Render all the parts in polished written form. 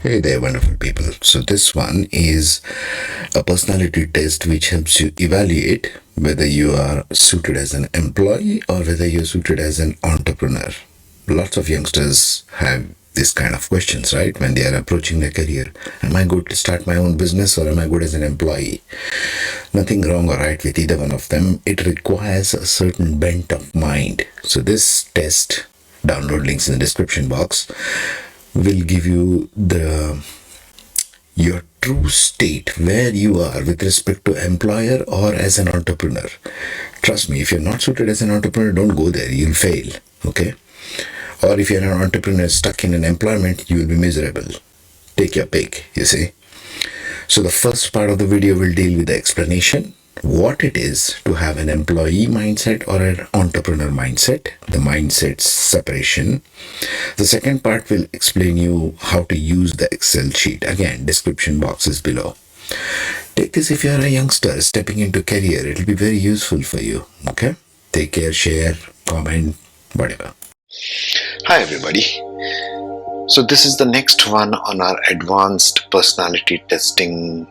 Hey there, wonderful people. So, this one is a personality test which helps you evaluate whether you are suited as an employee or whether you're suited as an entrepreneur. Lots of youngsters have this kind of questions, right? When they are approaching their career. Am I good to start my own business or am I good as an employee? Nothing wrong or right with either one of them. It requires a certain bent of mind. So, this test, download links in the description box, will give you the your true state where you are with respect to employer or as an entrepreneur. Trust me, if you're not suited as an entrepreneur, don't go there, you'll fail. Okay, or if you're an entrepreneur stuck in an employment, you will be miserable. Take your pick, you see. So the first part of the video will deal with the explanation, what it is to have an employee mindset or an entrepreneur mindset, the mindset separation. The second part will explain you how to use the Excel sheet. Again, description box is below. Take this if you are a youngster stepping into career. It will be very useful for you. Okay? Take care, share, comment, whatever. Hi everybody. So this is the next one on our advanced personality testing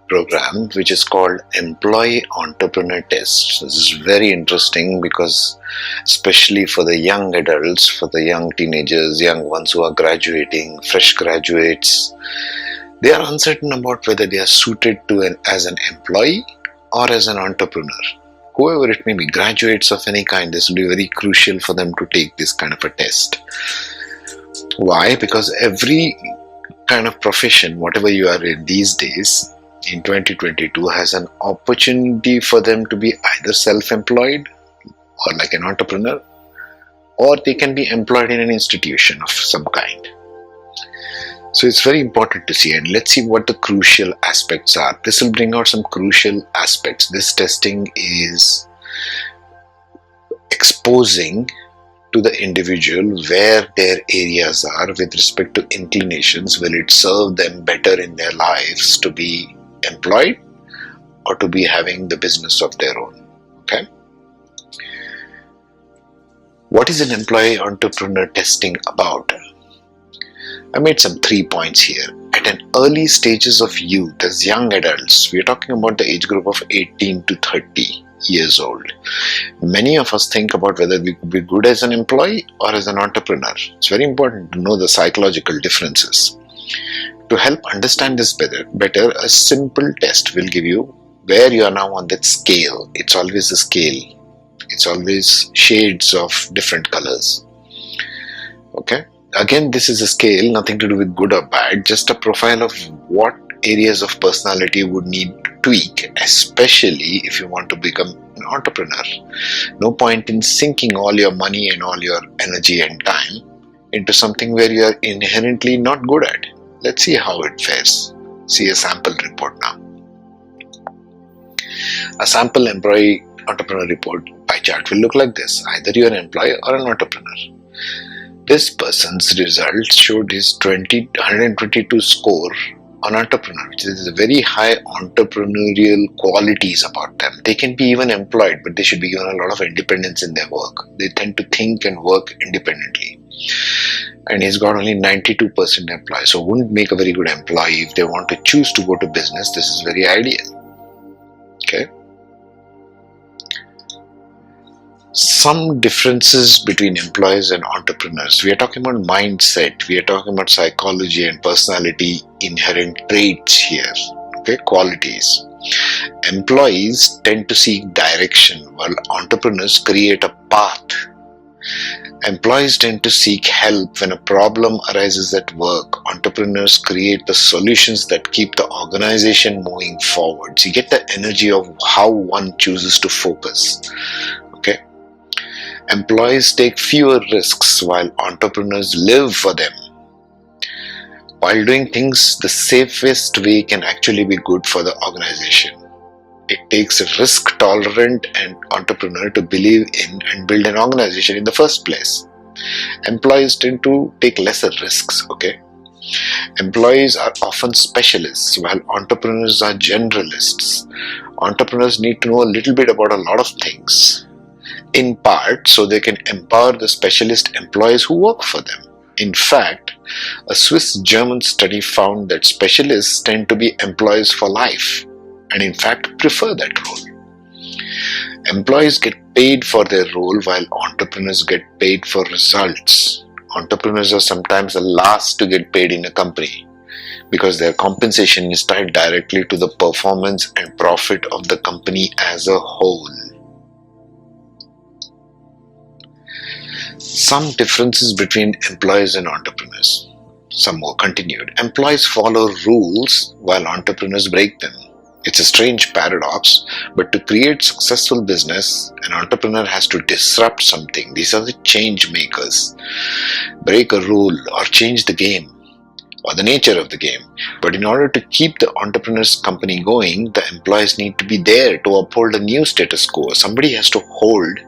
program, which is called Employee Entrepreneur Test. This is very interesting because especially for the young adults, for the young teenagers, young ones who are graduating, fresh graduates, they are uncertain about whether they are suited to as an employee or as an entrepreneur. Whoever it may be, graduates of any kind, this will be very crucial for them to take this kind of a test. Why? Because every kind of profession, whatever you are in these days, in 2022, has an opportunity for them to be either self-employed or like an entrepreneur, or they can be employed in an institution of some kind. So it's very important to see, and let's see what the crucial aspects are. This will bring out some crucial aspects. This testing is exposing to the individual where their areas are with respect to inclinations. Will it serve them better in their lives to be employed or to be having the business of their own? Okay. What is an employee entrepreneur testing about? I made some 3 points here. At an early stages of youth, as young adults, we are talking about the age group of 18 to 30 years old. Many of us think about whether we could be good as an employee or as an entrepreneur. It's very important to know the psychological differences. To help understand this better, a simple test will give you where you are now on that scale. It's always a scale. It's always shades of different colors. Okay. Again, this is a scale, nothing to do with good or bad, just a profile of what areas of personality would need to tweak, especially if you want to become an entrepreneur. No point in sinking all your money and all your energy and time into something where you are inherently not good at. Let's see how it fares. See a sample report now. A sample employee entrepreneur report pie chart will look like this. Either you are an employee or an entrepreneur. This person's results showed his 122 score on entrepreneur, which is very high entrepreneurial qualities about them. They can be even employed, but they should be given a lot of independence in their work. They tend to think and work independently. And he's got only 92% employee, so wouldn't make a very good employee. If they want to choose to go to business, this is very ideal. Okay. Some differences between employees and entrepreneurs. We are talking about mindset, we are talking about psychology and personality inherent traits here, okay, qualities. Employees tend to seek direction while entrepreneurs create a path. Employees tend to seek help when a problem arises at work. Entrepreneurs create the solutions that keep the organization moving forward. So you get the energy of how one chooses to focus. Okay. Employees take fewer risks while entrepreneurs live for them. While doing things the safest way can actually be good for the organization. It takes a risk-tolerant and entrepreneur to believe in and build an organization in the first place. Employees tend to take lesser risks, okay? Employees are often specialists while entrepreneurs are generalists. Entrepreneurs need to know a little bit about a lot of things, in part so they can empower the specialist employees who work for them. In fact, A Swiss-German study found that specialists tend to be employees for life and in fact prefer that role. Employees get paid for their role while entrepreneurs get paid for results. Entrepreneurs are sometimes the last to get paid in a company because their compensation is tied directly to the performance and profit of the company as a whole. Some differences between employees and entrepreneurs. Some more continued. Employees follow rules while entrepreneurs break them. It's a strange paradox, but to create successful business, an entrepreneur has to disrupt something. These are the change makers. Break a rule or change the game or the nature of the game. But in order to keep the entrepreneur's company going, the employees need to be there to uphold a new status quo. Somebody has to hold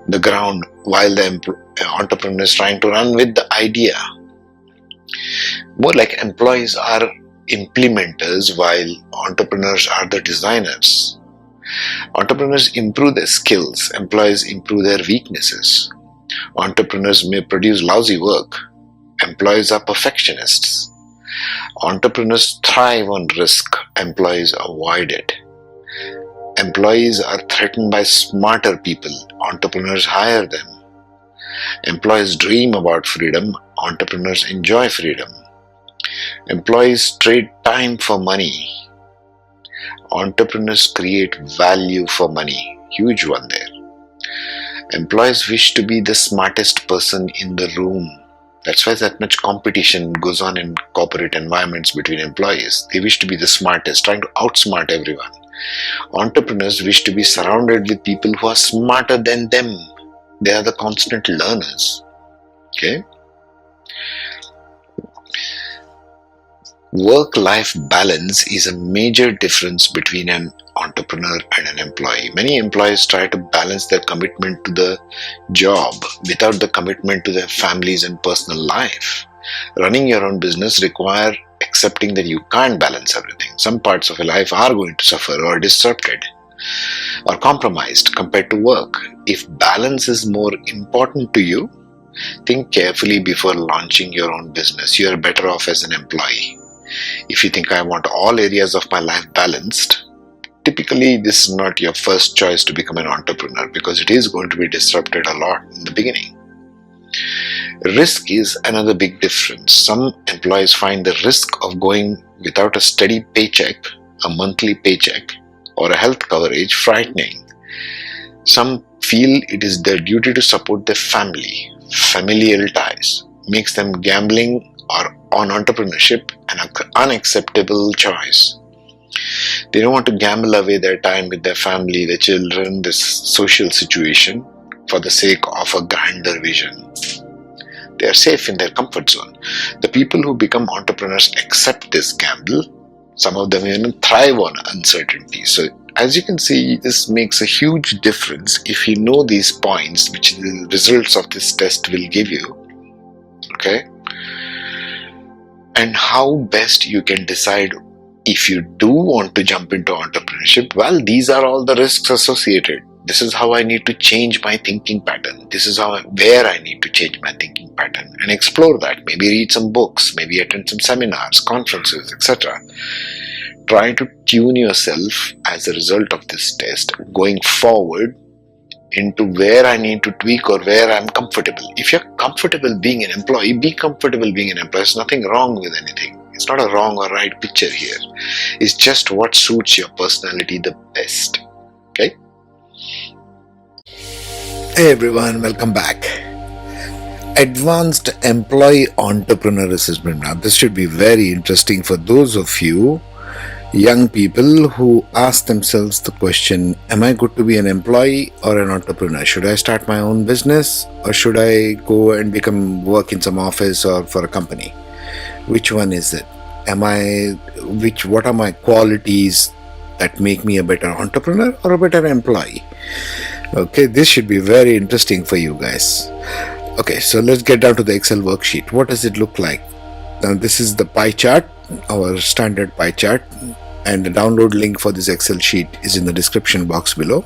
the ground while the entrepreneur is trying to run with the idea. More like employees are implementers while entrepreneurs are the designers. Entrepreneurs improve their skills, employees improve their weaknesses. Entrepreneurs may produce lousy work, employees are perfectionists. Entrepreneurs thrive on risk, employees avoid it. Employees are threatened by smarter people, entrepreneurs hire them. Employees dream about freedom, entrepreneurs enjoy freedom. Employees trade time for money. Entrepreneurs create value for money. Huge one there. Employees wish to be the smartest person in the room. That's why that much competition goes on in corporate environments between employees. They wish to be the smartest, trying to outsmart everyone. Entrepreneurs wish to be surrounded with people who are smarter than them. They are the constant learners. Okay? Work-life balance is a major difference between an entrepreneur and an employee. Many employees try to balance their commitment to the job without the commitment to their families and personal life. Running your own business requires accepting that you can't balance everything. Some parts of your life are going to suffer or disrupted or compromised compared to work. If balance is more important to you, think carefully before launching your own business. You are better off as an employee. If you think I want all areas of my life balanced, typically this is not your first choice to become an entrepreneur because it is going to be disrupted a lot in the beginning. Risk is another big difference. Some employees find the risk of going without a steady paycheck, a monthly paycheck, or a health coverage frightening. Some feel it is their duty to support their family. Familial ties makes them gambling or on entrepreneurship an unacceptable choice. They don't want to gamble away their time with their family, their children, this social situation for the sake of a grander vision. They are safe in their comfort zone. The people who become entrepreneurs accept this gamble. Some of them even thrive on uncertainty. So as you can see, this makes a huge difference if you know these points, which the results of this test will give you. Okay? And how best you can decide if you do want to jump into entrepreneurship. Well, these are all the risks associated. This is how I need to change my thinking pattern. This is where I need to change my thinking pattern and explore that. Maybe read some books, maybe attend some seminars, conferences, etc. Try to tune yourself as a result of this test going forward into where I need to tweak or where I'm comfortable. If you're comfortable being an employee, be comfortable being an employee. There's nothing wrong with anything. It's not a wrong or right picture here. It's just what suits your personality the best. Okay? Hey everyone, welcome back. Advanced Employee Entrepreneur Assessment. Now, this should be very interesting for those of you young people who ask themselves the question, am I good to be an employee or an entrepreneur? Should I start my own business or should I go and work in some office or for a company? Which one is it? What are my qualities that make me a better entrepreneur or a better employee? Okay, this should be very interesting for you guys. Okay, so let's get down to the Excel worksheet. What does it look like? Now, this is the pie chart, our standard pie chart, and the download link for this Excel sheet is in the description box below.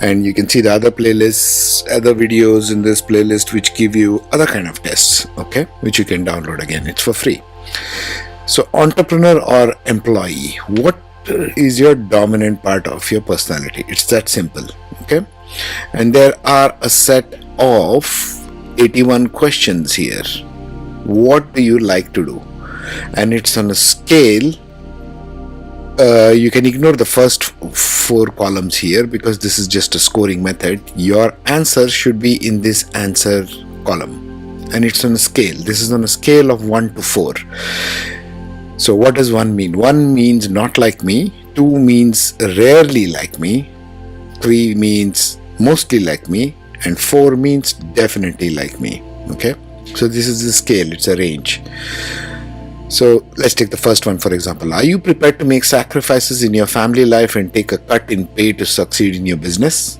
And you can see the other playlists, other videos in this playlist which give you other kind of tests, okay, which you can download. Again, it's for free. So entrepreneur or employee, what is your dominant part of your personality? It's that simple, okay? And there are a set of 81 questions here. What do you like to do? And it's on a scale. You can ignore the first 4 columns here because this is just a scoring method. Your answer should be in this answer column, and it's on a scale. This is on a scale of 1 to 4. So what does 1 mean? 1 means not like me, 2 means rarely like me, 3 means mostly like me, and 4 means definitely like me. Okay, so this is the scale, it's a range. So let's take the first one, for example. Are you prepared to make sacrifices in your family life and take a cut in pay to succeed in your business?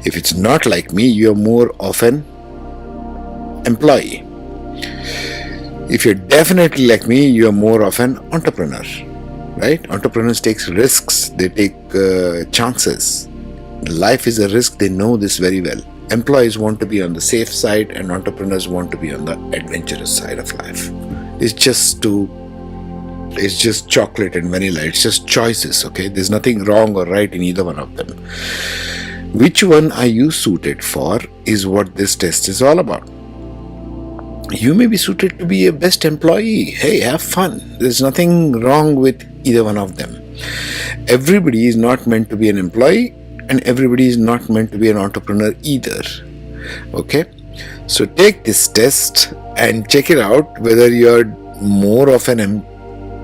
If it's not like me, you're more of an employee. If you're definitely like me, you're more of an entrepreneur, right? Entrepreneurs take risks, they take chances. Life is a risk, they know this very well. Employees want to be on the safe side, and entrepreneurs want to be on the adventurous side of life. It's just chocolate and vanilla. It's just choices, okay? There's nothing wrong or right in either one of them. Which one are you suited for is what this test is all about. You may be suited to be a best employee. Hey, have fun. There's nothing wrong with either one of them. Everybody is not meant to be an employee, and everybody is not meant to be an entrepreneur either. Okay? So take this test and check it out whether you're more of an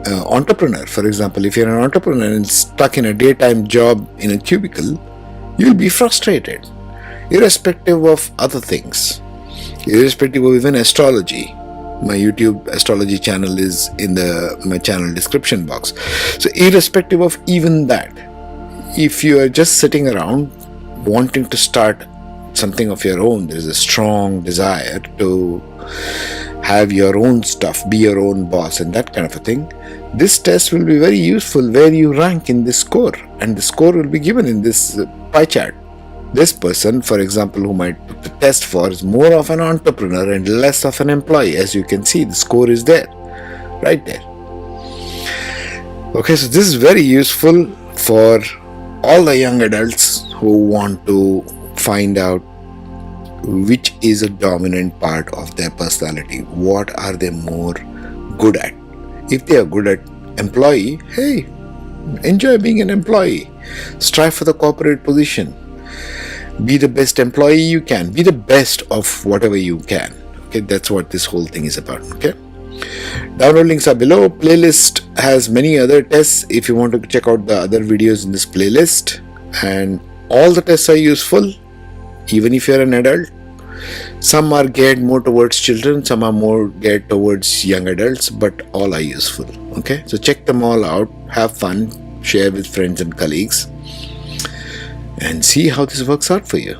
entrepreneur. For example, if you're an entrepreneur and stuck in a daytime job in a cubicle, you'll be frustrated, irrespective of other things, irrespective of even astrology. My YouTube astrology channel is in my channel description box. So irrespective of even that, if you are just sitting around wanting to start something of your own, there is a strong desire to have your own stuff, be your own boss, and that kind of a thing, this test will be very useful where you rank in this score, and the score will be given in this pie chart. This person, for example, whom I took the test for, is more of an entrepreneur and less of an employee. As you can see, the score is there, right there. Okay, so this is very useful for all the young adults who want to find out which is a dominant part of their personality. What are they more good at? If they are good at employee, hey, enjoy being an employee. Strive for the corporate position. Be the best employee you can. Be the best of whatever you can. Okay, that's what this whole thing is about. Okay. Download links are below. Playlist has many other tests if you want to check out the other videos in this playlist. And all the tests are useful, even if you're an adult. Some are geared more towards children, some are more geared towards young adults, but all are useful. Okay, so check them all out, have fun, share with friends and colleagues, and see how this works out for you.